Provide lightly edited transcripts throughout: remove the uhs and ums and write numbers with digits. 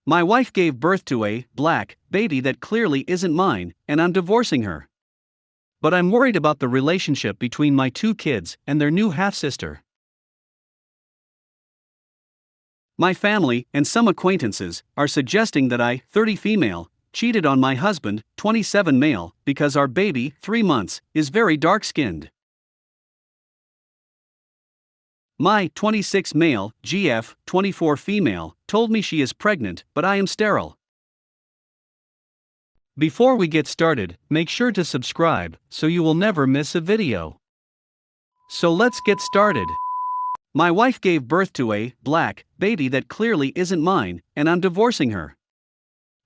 My wife gave birth to a black baby that clearly isn't mine, and I'm divorcing her. But I'm worried about the relationship between my two kids and their new half-sister. My family and some acquaintances are suggesting that I, 30 female, cheated on my husband, 27 male, because our baby, 3 months, is very dark-skinned. My 26 male, GF, 24 female, told me she is pregnant, but I am sterile. Before we get started, make sure to subscribe so you will never miss a video. So let's get started. My wife gave birth to a black baby that clearly isn't mine, and I'm divorcing her.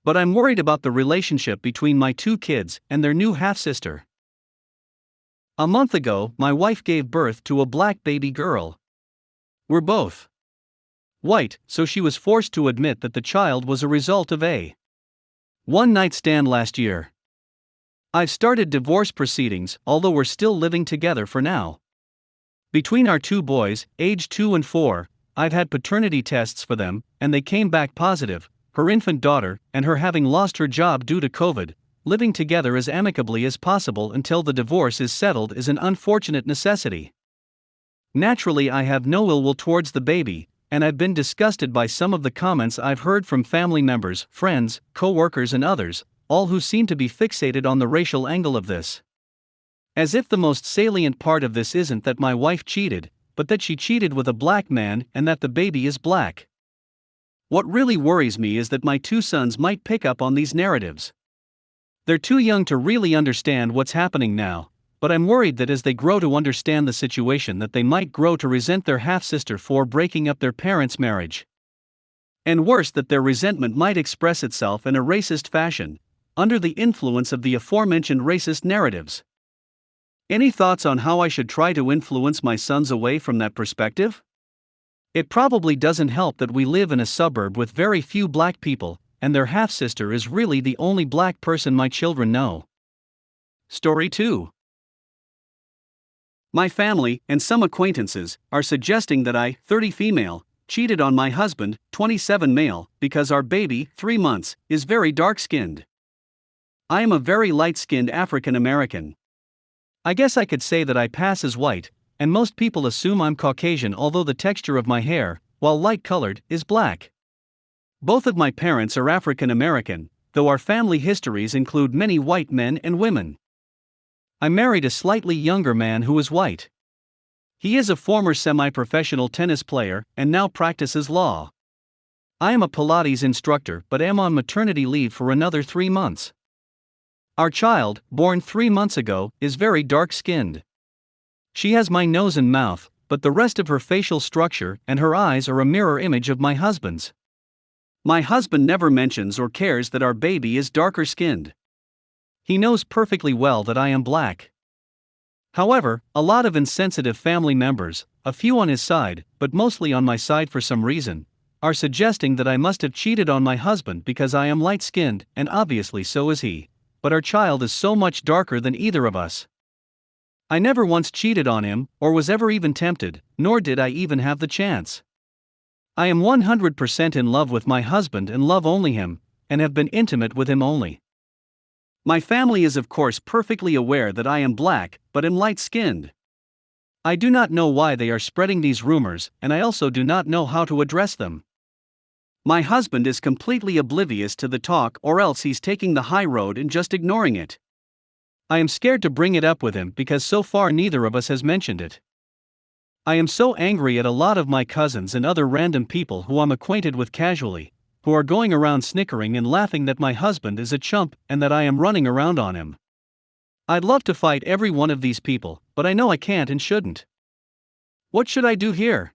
But I'm worried about the relationship between my two kids and their new half-sister. A month ago, my wife gave birth to a black baby girl. We're both white, so she was forced to admit that the child was a result of a one-night stand last year. I've started divorce proceedings, although we're still living together for now. Between our two boys, aged 2 and 4, I've had paternity tests for them, and they came back positive. Her infant daughter, and her having lost her job due to COVID, living together as amicably as possible until the divorce is settled is an unfortunate necessity. Naturally, I have no ill will towards the baby, and I've been disgusted by some of the comments I've heard from family members, friends, co-workers and others, all who seem to be fixated on the racial angle of this. As if the most salient part of this isn't that my wife cheated, but that she cheated with a black man and that the baby is black. What really worries me is that my two sons might pick up on these narratives. They're too young to really understand what's happening now, but I'm worried that as they grow to understand the situation that they might grow to resent their half-sister for breaking up their parents' marriage. And worse, that their resentment might express itself in a racist fashion, under the influence of the aforementioned racist narratives. Any thoughts on how I should try to influence my sons away from that perspective? It probably doesn't help that we live in a suburb with very few black people, and their half-sister is really the only black person my children know. Story 2. My family and some acquaintances are suggesting that I, 30 female, cheated on my husband, 27 male, because our baby, 3 months, is very dark-skinned. I am a very light-skinned African American. I guess I could say that I pass as white, and most people assume I'm Caucasian, although the texture of my hair, while light-colored, is black. Both of my parents are African American, though our family histories include many white men and women. I married a slightly younger man who is white. He is a former semi-professional tennis player and now practices law. I am a Pilates instructor but am on maternity leave for another 3 months. Our child, born 3 months ago, is very dark-skinned. She has my nose and mouth, but the rest of her facial structure and her eyes are a mirror image of my husband's. My husband never mentions or cares that our baby is darker-skinned. He knows perfectly well that I am black. However, a lot of insensitive family members, a few on his side, but mostly on my side for some reason, are suggesting that I must have cheated on my husband because I am light-skinned, and obviously so is he, but our child is so much darker than either of us. I never once cheated on him, or was ever even tempted, nor did I even have the chance. I am 100% in love with my husband and love only him, and have been intimate with him only. My family is of course perfectly aware that I am black, but am light-skinned. I do not know why they are spreading these rumors, and I also do not know how to address them. My husband is completely oblivious to the talk, or else he's taking the high road and just ignoring it. I am scared to bring it up with him because so far neither of us has mentioned it. I am so angry at a lot of my cousins and other random people who I'm acquainted with casually, who are going around snickering and laughing that my husband is a chump and that I am running around on him. I'd love to fight every one of these people, but I know I can't and shouldn't. What should I do here?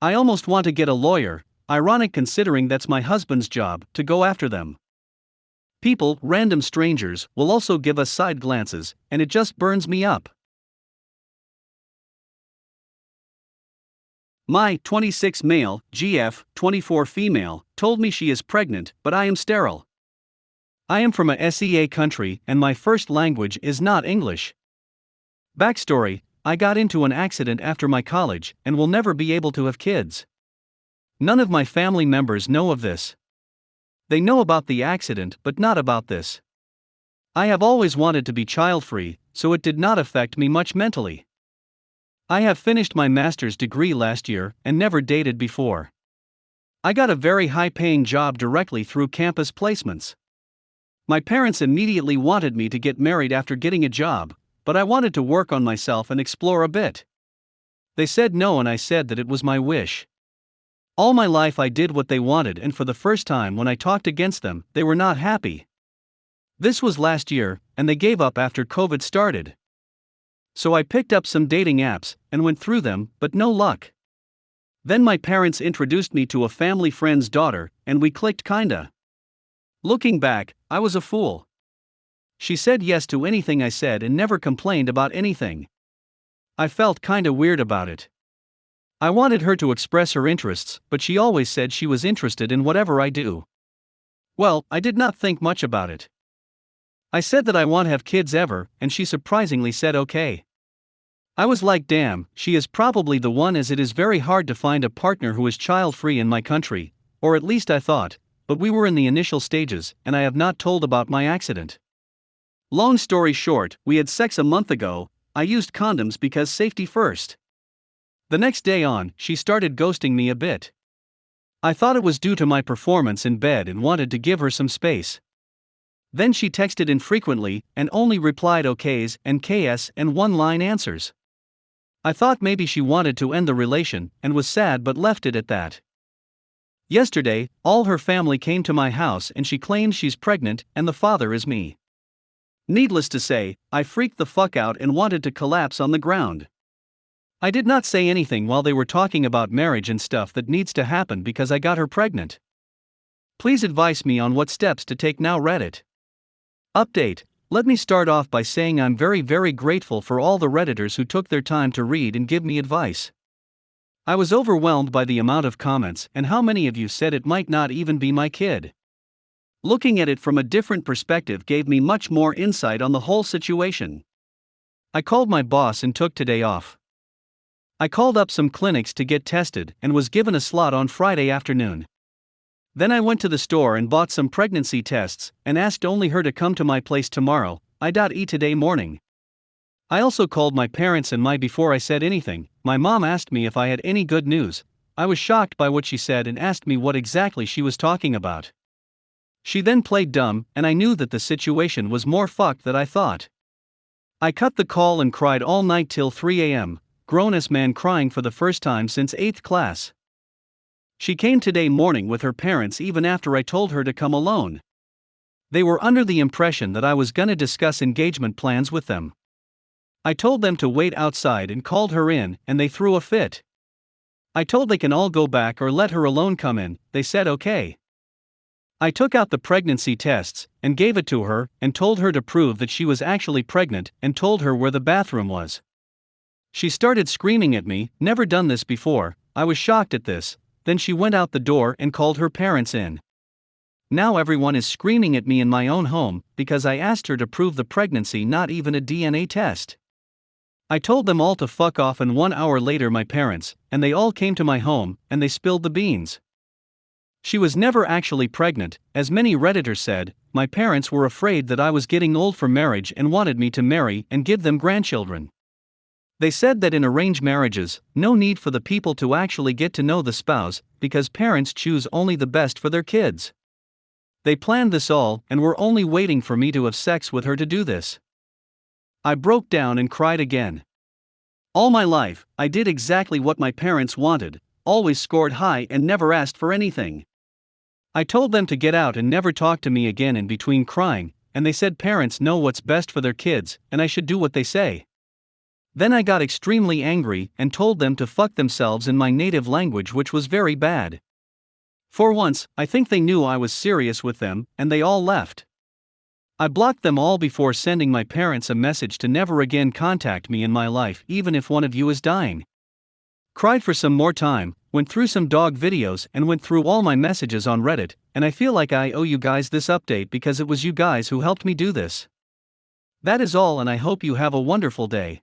I almost want to get a lawyer, ironic considering that's my husband's job, to go after them. People, random strangers, will also give us side glances, and it just burns me up. My 26 male, GF, 24 female, told me she is pregnant, but I am sterile. I am from a SEA country and my first language is not English. Backstory: I got into an accident after my college and will never be able to have kids. None of my family members know of this. They know about the accident but not about this. I have always wanted to be child-free, so it did not affect me much mentally. I have finished my master's degree last year and never dated before. I got a very high-paying job directly through campus placements. My parents immediately wanted me to get married after getting a job, but I wanted to work on myself and explore a bit. They said no and I said that it was my wish. All my life I did what they wanted, and for the first time when I talked against them, they were not happy. This was last year, and they gave up after COVID started. So I picked up some dating apps and went through them, but no luck. Then my parents introduced me to a family friend's daughter, and we clicked kinda. Looking back, I was a fool. She said yes to anything I said and never complained about anything. I felt kinda weird about it. I wanted her to express her interests, but she always said she was interested in whatever I do. Well, I did not think much about it. I said that I won't have kids ever, and she surprisingly said okay. I was like, damn, she is probably the one, as it is very hard to find a partner who is child-free in my country, or at least I thought, but we were in the initial stages, and I have not told about my accident. Long story short, we had sex a month ago. I used condoms because safety first. The next day on, she started ghosting me a bit. I thought it was due to my performance in bed and wanted to give her some space. Then she texted infrequently and only replied okays and KS and one-line answers. I thought maybe she wanted to end the relation and was sad but left it at that. Yesterday, all her family came to my house and she claims she's pregnant and the father is me. Needless to say, I freaked the fuck out and wanted to collapse on the ground. I did not say anything while they were talking about marriage and stuff that needs to happen because I got her pregnant. Please advise me on what steps to take now. Reddit. Update. Let me start off by saying I'm very grateful for all the Redditors who took their time to read and give me advice. I was overwhelmed by the amount of comments and how many of you said it might not even be my kid. Looking at it from a different perspective gave me much more insight on the whole situation. I called my boss and took today off. I called up some clinics to get tested and was given a slot on Friday afternoon. Then I went to the store and bought some pregnancy tests and asked only her to come to my place tomorrow. Today morning. I also called my parents and before I said anything, my mom asked me if I had any good news. I was shocked by what she said and asked me what exactly she was talking about. She then played dumb and I knew that the situation was more fucked than I thought. I cut the call and cried all night till 3 a.m. Grown-ass man crying for the first time since 8th class. She came today morning with her parents even after I told her to come alone. They were under the impression that I was gonna discuss engagement plans with them. I told them to wait outside and called her in, and they threw a fit. I told they can all go back or let her alone come in. They said okay. I took out the pregnancy tests and gave it to her and told her to prove that she was actually pregnant and told her where the bathroom was. She started screaming at me, never done this before. I was shocked at this. Then she went out the door and called her parents in. Now everyone is screaming at me in my own home because I asked her to prove the pregnancy, not even a DNA test. I told them all to fuck off, and 1 hour later my parents, and they all came to my home, and they spilled the beans. She was never actually pregnant, as many Redditors said. My parents were afraid that I was getting old for marriage and wanted me to marry and give them grandchildren. They said that in arranged marriages, no need for the people to actually get to know the spouse, because parents choose only the best for their kids. They planned this all and were only waiting for me to have sex with her to do this. I broke down and cried again. All my life, I did exactly what my parents wanted, always scored high and never asked for anything. I told them to get out and never talk to me again in between crying, and they said parents know what's best for their kids and I should do what they say. Then I got extremely angry and told them to fuck themselves in my native language, which was very bad. For once, I think they knew I was serious with them, and they all left. I blocked them all before sending my parents a message to never again contact me in my life, even if one of you is dying. Cried for some more time, went through some dog videos and went through all my messages on Reddit, and I feel like I owe you guys this update because it was you guys who helped me do this. That is all, and I hope you have a wonderful day.